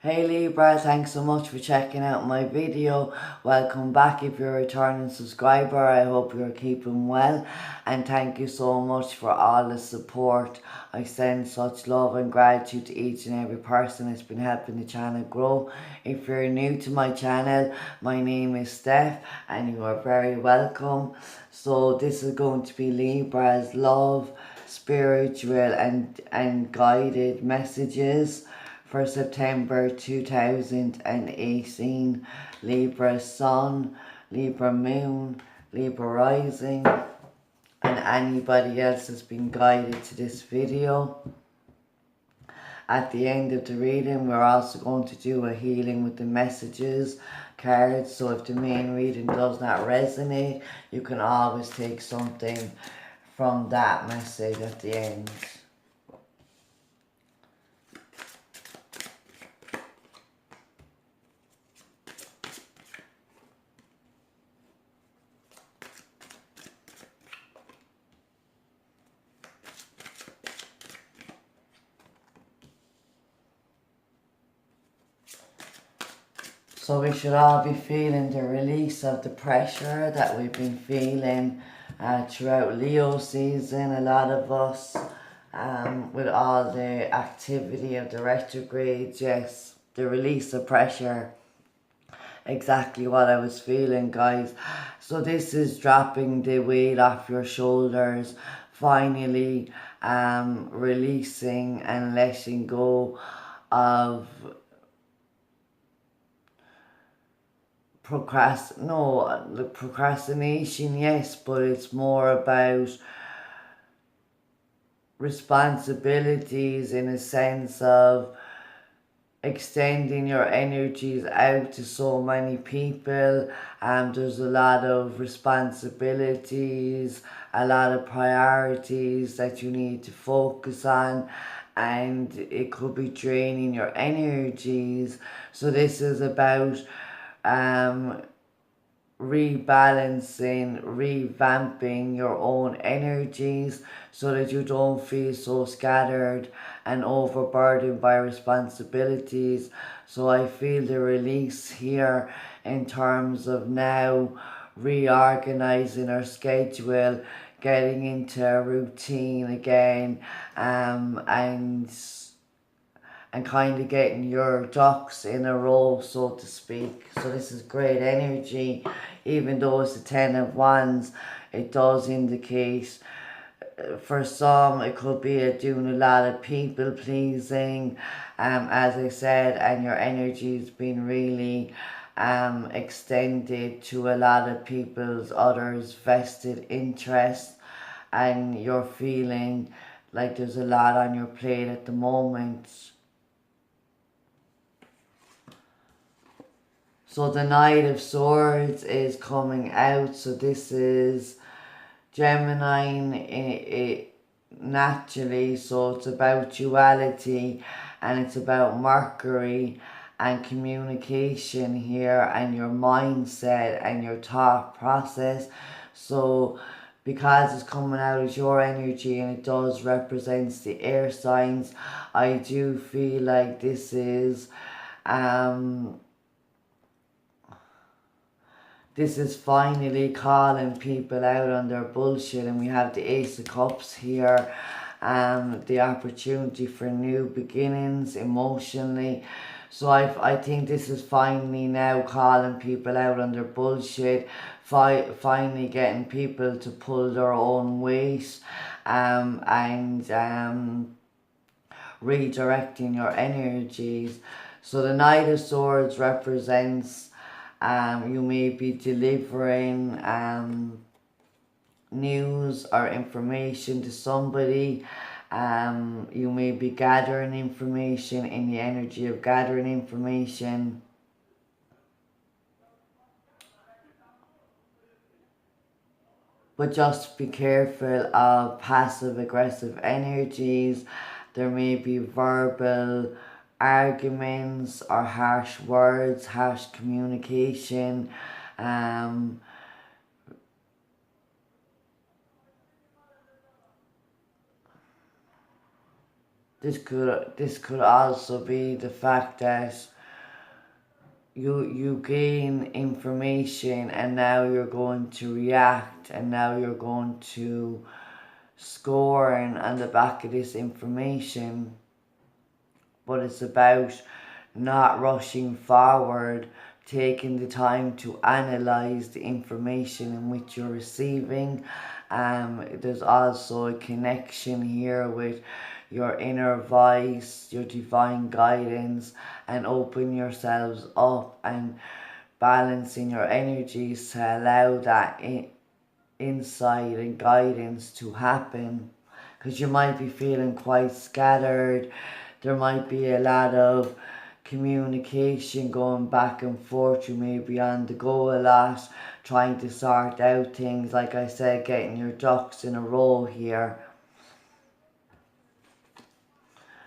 Hey Libra, thanks so much for checking out my video. Welcome back if you're a returning subscriber. I hope you're keeping well, and thank you so much for all the support. I send such love and gratitude to each and every person that's been helping the channel grow. If you're new to my channel, my name is Steph and you are very welcome. So this is going to be Libra's love, spiritual and guided messages for September 2018, Libra Sun, Libra Moon, Libra Rising, and anybody else has been guided to this video. At the end of the reading, we're also going to do a healing with the messages cards. So if the main reading does not resonate, you can always take something from that message at the end. So we should all be feeling the release of the pressure that we've been feeling throughout Leo season. A lot of us, with all the activity of the retrogrades, yes, the release of pressure. Exactly what I was feeling, guys. So this is dropping the weight off your shoulders, finally releasing and letting go of procrastination, yes, but it's more about responsibilities in a sense of extending your energies out to so many people. There's a lot of responsibilities, a lot of priorities that you need to focus on, and it could be draining your energies. So this is about rebalancing, revamping your own energies so that you don't feel so scattered and overburdened by responsibilities. So I feel the release here in terms of now reorganizing our schedule, getting into a routine again, and kind of getting your ducks in a row, so to speak. So this is great energy. Even though it's the 10 of Wands, it does indicate, for some, it could be doing a lot of people pleasing, as I said, and your energy's been really extended to a lot of people's others' vested interest, and you're feeling like there's a lot on your plate at the moment. So the Knight of Swords is coming out. So this is Gemini naturally. So it's about duality and it's about Mercury and communication here and your mindset and your thought process. So because it's coming out as your energy and it does represent the air signs, I do feel like this is finally calling people out on their bullshit, and we have the Ace of Cups here. The opportunity for new beginnings emotionally. So I think this is finally now calling people out on their bullshit, finally getting people to pull their own weight, and redirecting your energies. So the Knight of Swords represents you may be delivering news or information to somebody. You may be gathering information, in the energy of gathering information. But just be careful of passive aggressive energies. There may be verbal arguments or harsh words, harsh communication. This could also be the fact that you gain information and now you're going to react, and now you're going to score on the back of this information. But it's about not rushing forward, taking the time to analyze the information in which you're receiving. There's also a connection here with your inner voice, your divine guidance, and open yourselves up and balancing your energies to allow that insight and guidance to happen. Because you might be feeling quite scattered. There might be a lot of communication going back and forth. You may be on the go a lot, trying to sort out things. Like I said, getting your ducks in a row here.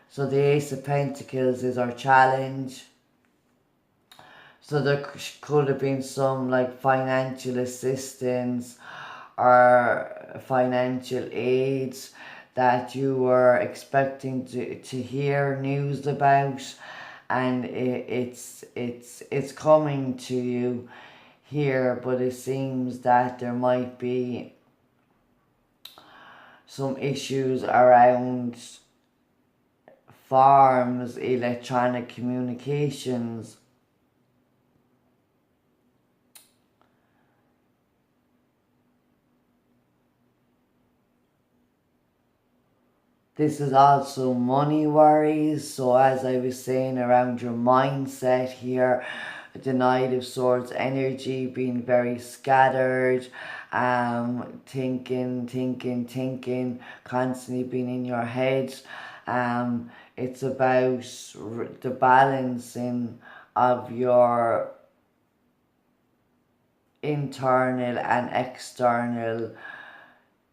So the Ace of Pentacles is our challenge. So there could have been some like financial assistance or financial aids that you were expecting to hear news about, and it's coming to you here, but it seems that there might be some issues around farms, electronic communications. This is also money worries. So as I was saying, around your mindset here, the Knight of Swords energy, being very scattered, thinking, constantly being in your head. It's about the balancing of your internal and external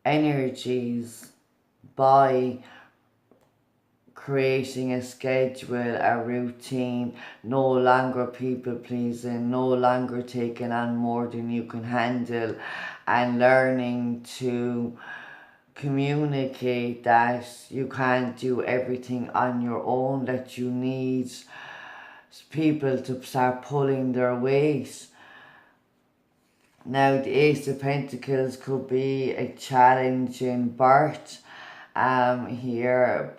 energies by creating a schedule, a routine, no longer people pleasing, no longer taking on more than you can handle, and learning to communicate that you can't do everything on your own, that you need people to start pulling their weight. Now the Ace of Pentacles could be a challenging birth here,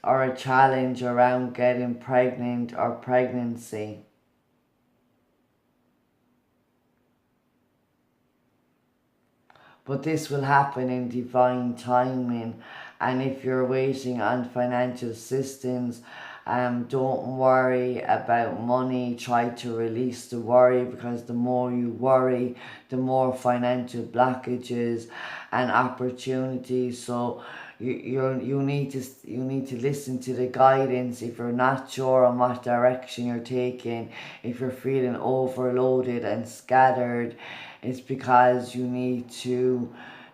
or a challenge around getting pregnant or pregnancy. But this will happen in divine timing. And if you're waiting on financial assistance, don't worry about money. Try to release the worry, because the more you worry, the more financial blockages and opportunities. So you need to listen to the guidance. If you're not sure on what direction you're taking, if you're feeling overloaded and scattered, it's because you need to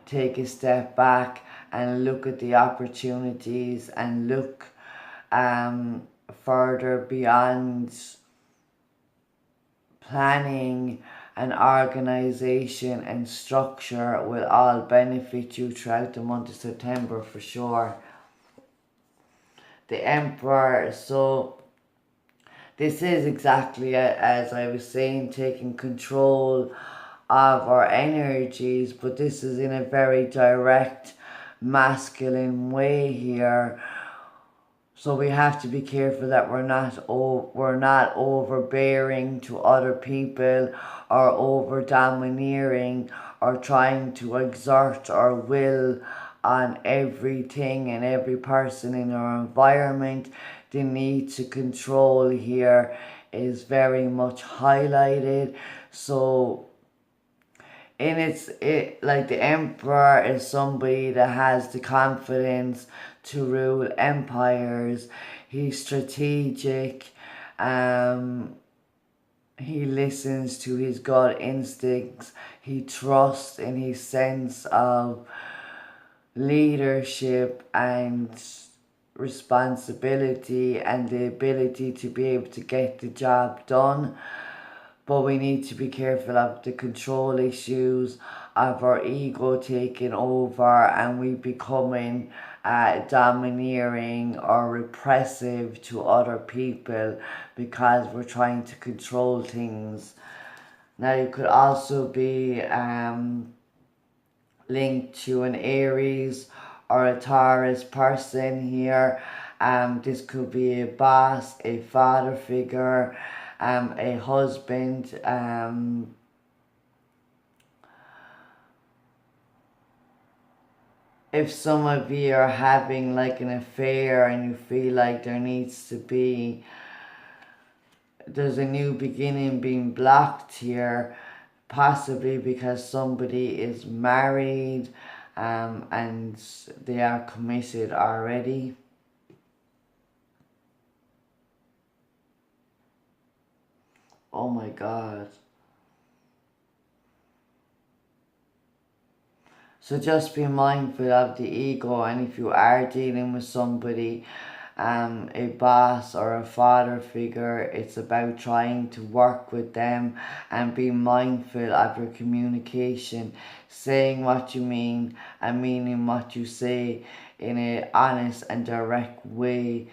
take a step back and look at the opportunities and look further beyond. Planning and organization and structure will all benefit you throughout the month of September for sure. The Emperor, so this is exactly as I was saying, taking control of our energies, but this is in a very direct masculine way here. So we have to be careful that we're not overbearing to other people, or over domineering, or trying to exert our will on everything and every person in our environment. The need to control here is very much highlighted. So like the Emperor is somebody that has the confidence to rule empires. He's strategic. He listens to his gut instincts. He trusts in his sense of leadership and responsibility and the ability to be able to get the job done. But we need to be careful of the control issues, of our ego taking over and we becoming domineering or repressive to other people because we're trying to control things. Now you could also be linked to an Aries or a Taurus person here. This could be a boss, a father figure, a husband, if some of you are having like an affair and you feel like there's a new beginning being blocked here, possibly because somebody is married and they are committed already. Oh my God. So just be mindful of the ego, and if you are dealing with somebody, a boss or a father figure, it's about trying to work with them and be mindful of your communication, saying what you mean and meaning what you say in an honest and direct way.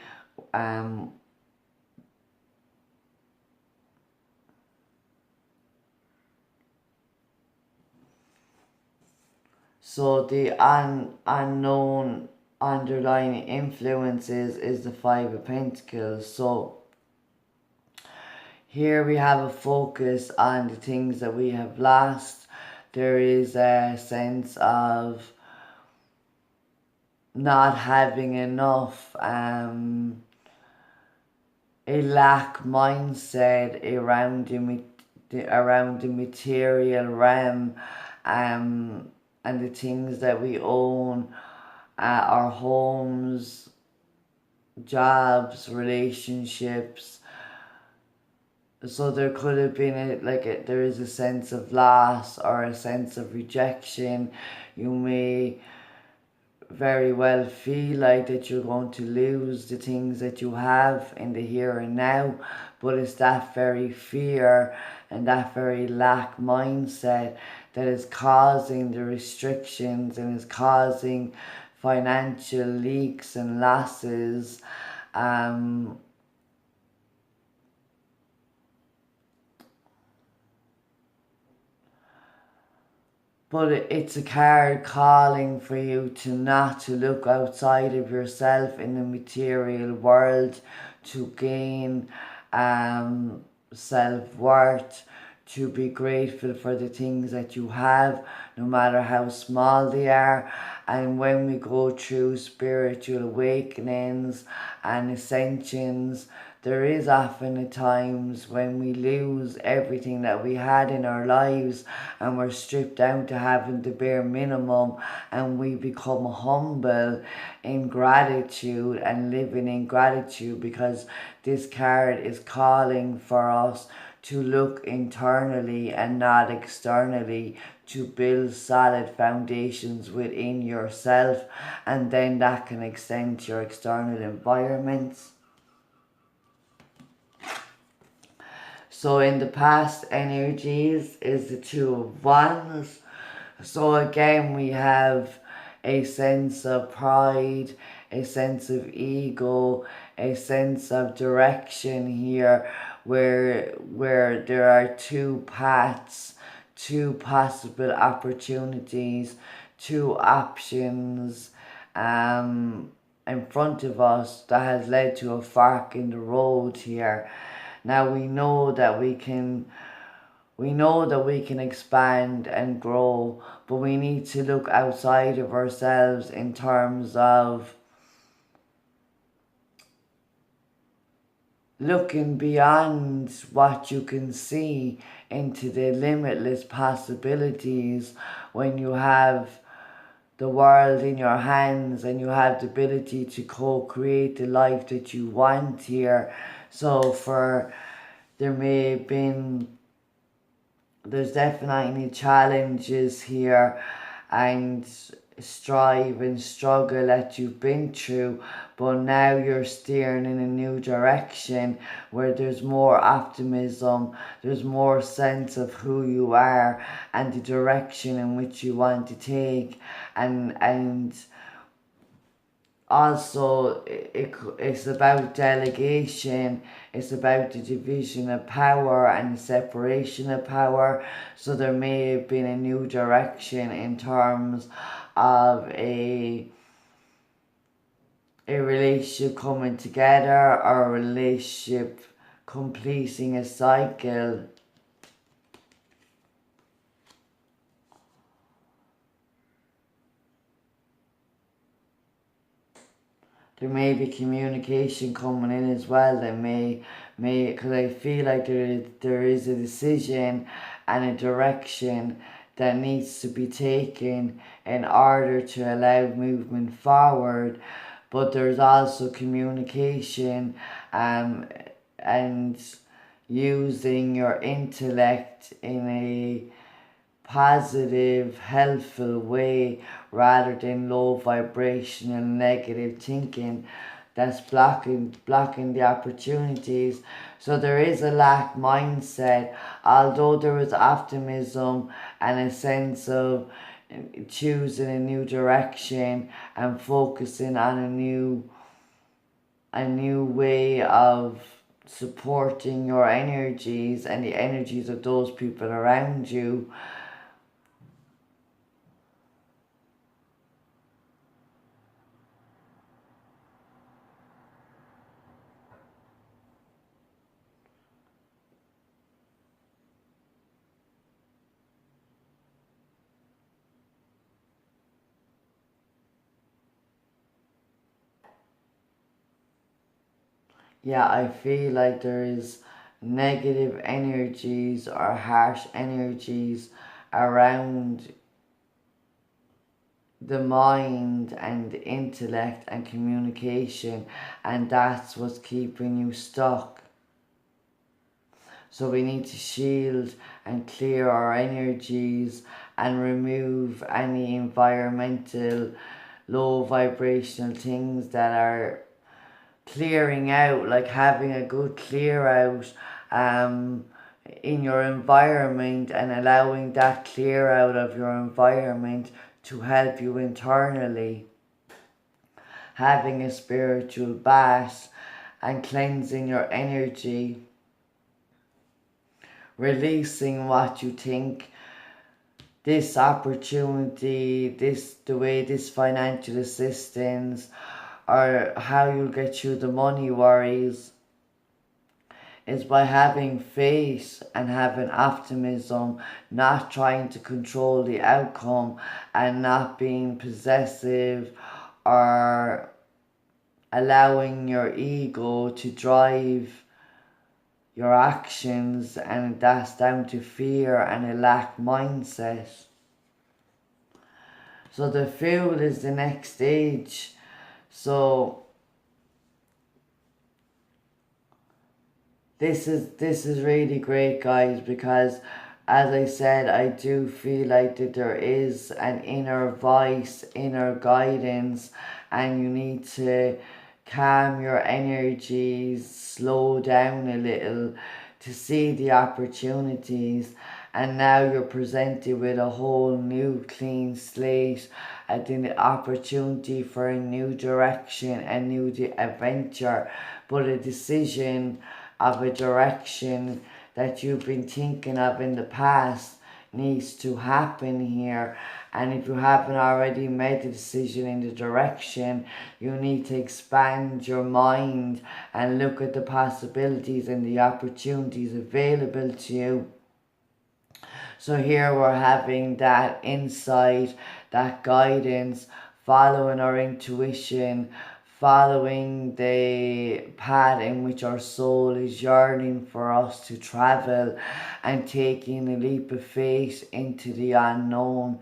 So the unknown underlying influences is the Five of Pentacles. So here we have a focus on the things that we have lost. There is a sense of not having enough, a lack mindset around the material realm, and the things that we own, our homes, jobs, relationships. So there could have been there is a sense of loss or a sense of rejection. You may very well feel like that you're going to lose the things that you have in the here and now, but it's that very fear and that very lack mindset that is causing the restrictions and is causing financial leaks and losses. But it's a card calling for you to look outside of yourself in the material world to gain self-worth, to be grateful for the things that you have, no matter how small they are. And when we go through spiritual awakenings and ascensions, there is often at times when we lose everything that we had in our lives and we're stripped down to having the bare minimum, and we become humble in gratitude and living in gratitude, because this card is calling for us to look internally and not externally, to build solid foundations within yourself, and then that can extend to your external environments. So in the past energies is the Two of Wands. So again, we have a sense of pride, a sense of ego, a sense of direction here, where there are two paths, two possible opportunities, two options in front of us that has led to a fork in the road here. Now we know that we can expand and grow, but we need to look outside of ourselves in terms of looking beyond what you can see into the limitless possibilities. When you have the world in your hands and you have the ability to co-create the life that you want here. So there's definitely challenges here and strive and struggle that you've been through, but now you're steering in a new direction where there's more optimism, there's more sense of who you are and the direction in which you want to take, and also it's about delegation, it's about the division of power and the separation of power. So there may have been a new direction in terms of a relationship coming together, or a relationship completing a cycle. There may be communication coming in as well that may because I feel like there is a decision and a direction that needs to be taken in order to allow movement forward. But there's also communication and using your intellect in a positive, helpful way rather than low vibrational negative thinking that's blocking the opportunities. So there is a lack mindset, although there is optimism and a sense of choosing a new direction and focusing on a new way of supporting your energies and the energies of those people around you. Yeah, I feel like there is negative energies or harsh energies around the mind and the intellect and communication, and that's what's keeping you stuck. So we need to shield and clear our energies and remove any environmental low vibrational things that are clearing out, like having a good clear out in your environment and allowing that clear out of your environment to help you internally. Having a spiritual bath and cleansing your energy, releasing what you think this opportunity, the way this financial assistance, or how you'll get through the money worries, is by having faith and having optimism, not trying to control the outcome and not being possessive or allowing your ego to drive your actions, and that's down to fear and a lack mindset. So the Fool is the next stage. So this is really great, guys, because as I said, I do feel like that there is an inner voice, inner guidance, and you need to calm your energies, slow down a little to see the opportunities. And now you're presented with a whole new clean slate, the opportunity for a new direction, a new adventure, but a decision of a direction that you've been thinking of in the past needs to happen here. And if you haven't already made the decision in the direction, you need to expand your mind and look at the possibilities and the opportunities available to you. So here we're having that insight, that guidance, following our intuition, following the path in which our soul is yearning for us to travel, and taking a leap of faith into the unknown.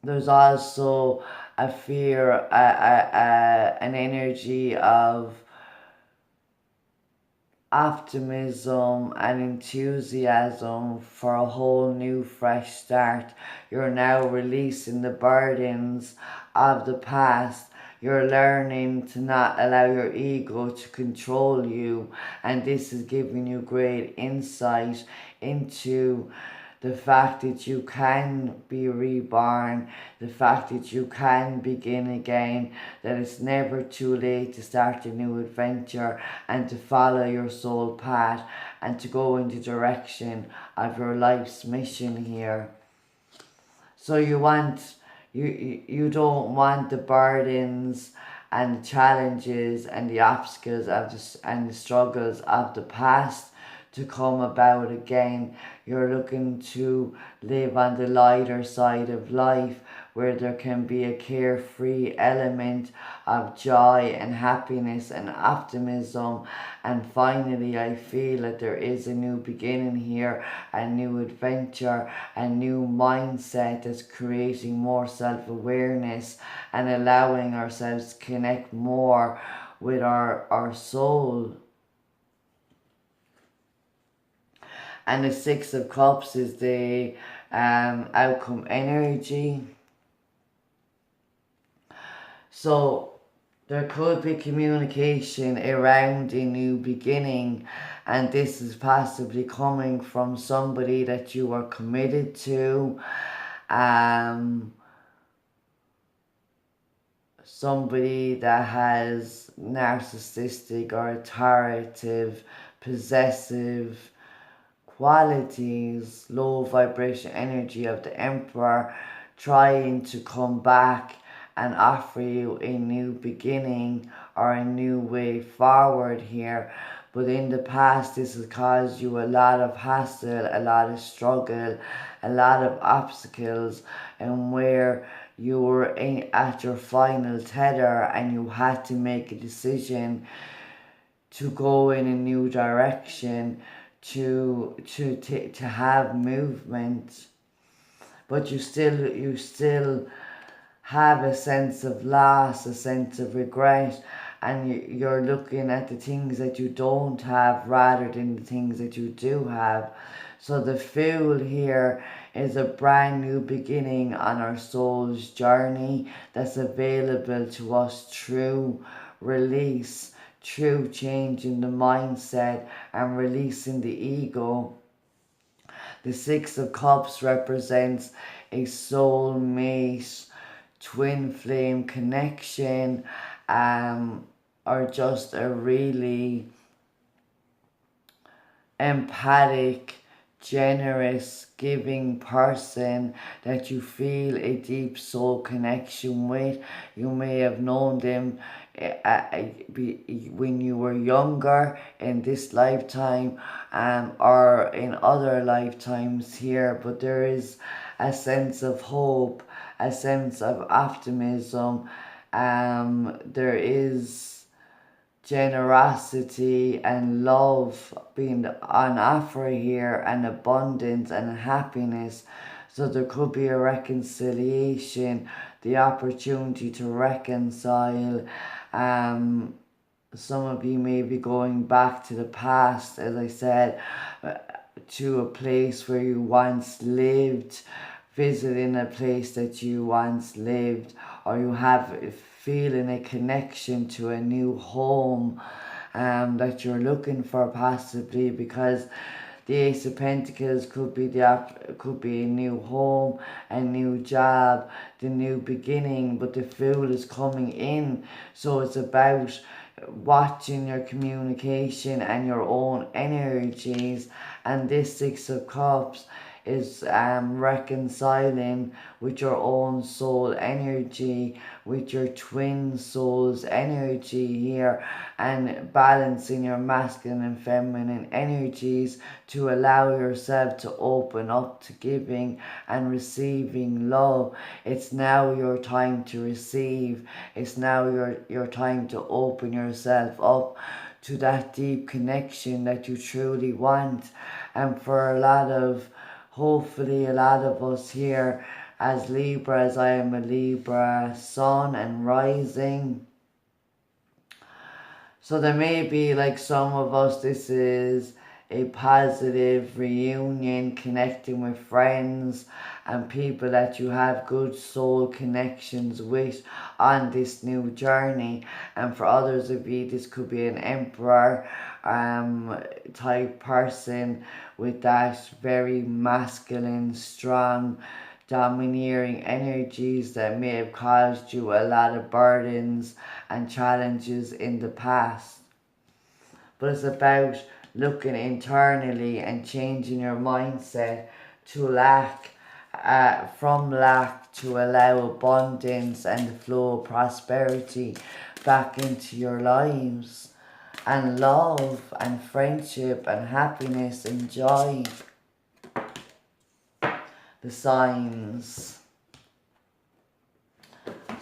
There's also a fear, an energy of optimism and enthusiasm for a whole new fresh start. You're now releasing the burdens of the past. You're learning to not allow your ego to control you, and this is giving you great insight into the fact that you can be reborn, the fact that you can begin again, that it's never too late to start a new adventure and to follow your soul path and to go in the direction of your life's mission here. So you don't want the burdens and the challenges and the obstacles and the struggles of the past to come about again. You're looking to live on the lighter side of life, where there can be a carefree element of joy and happiness and optimism. And finally, I feel that there is a new beginning here, a new adventure, a new mindset that's creating more self-awareness and allowing ourselves to connect more with our soul. And the Six of Cups is the outcome energy. So there could be communication around a new beginning, and this is possibly coming from somebody that you are committed to, somebody that has narcissistic or authoritative, possessive qualities, low vibration energy of the Emperor, trying to come back and offer you a new beginning or a new way forward here. But in the past, this has caused you a lot of hassle, a lot of struggle, a lot of obstacles, and where you were at your final tether and you had to make a decision to go in a new direction, to have movement. But you still have a sense of loss, a sense of regret, and you're looking at the things that you don't have rather than the things that you do have. So the Fool here is a brand new beginning on our soul's journey that's available to us through release, through changing the mindset and releasing the ego. The Six of Cups represents a soulmate, twin flame connection, or just a really empathic, generous, giving person that you feel a deep soul connection with. You may have known them when you were younger in this lifetime, or in other lifetimes here, but there is a sense of hope, a sense of optimism. There is generosity and love being on offer here, and abundance and happiness. So there could be a reconciliation, the opportunity to reconcile. Some of you may be going back to the past, as I said, to a place where you once lived, visiting a place that you once lived, or you have feeling a connection to a new home that you're looking for, possibly, because the Ace of Pentacles could be a new home, a new job, the new beginning, but the Fool is coming in. So it's about watching your communication and your own energies. And this Six of Cups is reconciling with your own soul energy, with your twin soul's energy here, and balancing your masculine and feminine energies to allow yourself to open up to giving and receiving love. It's now your time to receive. It's now your time to open yourself up to that deep connection that you truly want. And for hopefully a lot of us here as Libra, as I am a Libra sun and rising. So there may be, like some of us, this is a positive reunion, connecting with friends and people that you have good soul connections with on this new journey. And for others of you, this could be an emperor type person with that very masculine, strong, domineering energies that may have caused you a lot of burdens and challenges in the past. But it's about looking internally and changing your mindset to from lack to allow abundance and the flow of prosperity back into your lives, and love and friendship and happiness and joy. The signs.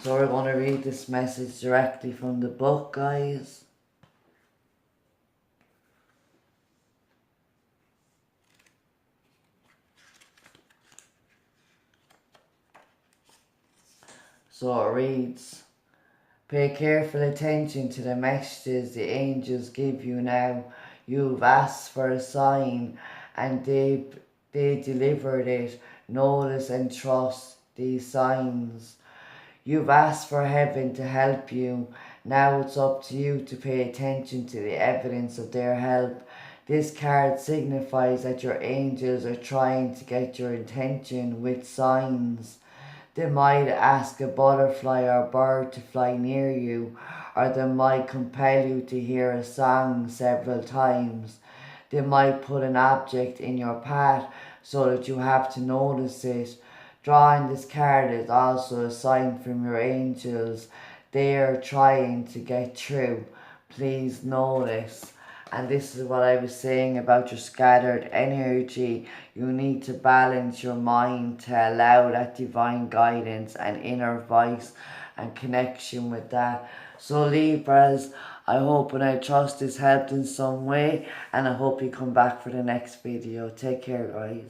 So we're going to read this message directly from the book, guys. So it reads, pay careful attention to the messages the angels give you now. You've asked for a sign and they delivered it. Notice and trust these signs. You've asked for heaven to help you. Now it's up to you to pay attention to the evidence of their help. This card signifies that your angels are trying to get your attention with signs. They might ask a butterfly or bird to fly near you, or they might compel you to hear a song several times. They might put an object in your path so that you have to notice it. Drawing this card is also a sign from your angels. They are trying to get through. Please notice. And this is what I was saying about your scattered energy. You need to balance your mind to allow that divine guidance and inner voice and connection with that. So Libras, I hope and I trust this helped in some way, and I hope you come back for the next video. Take care, guys.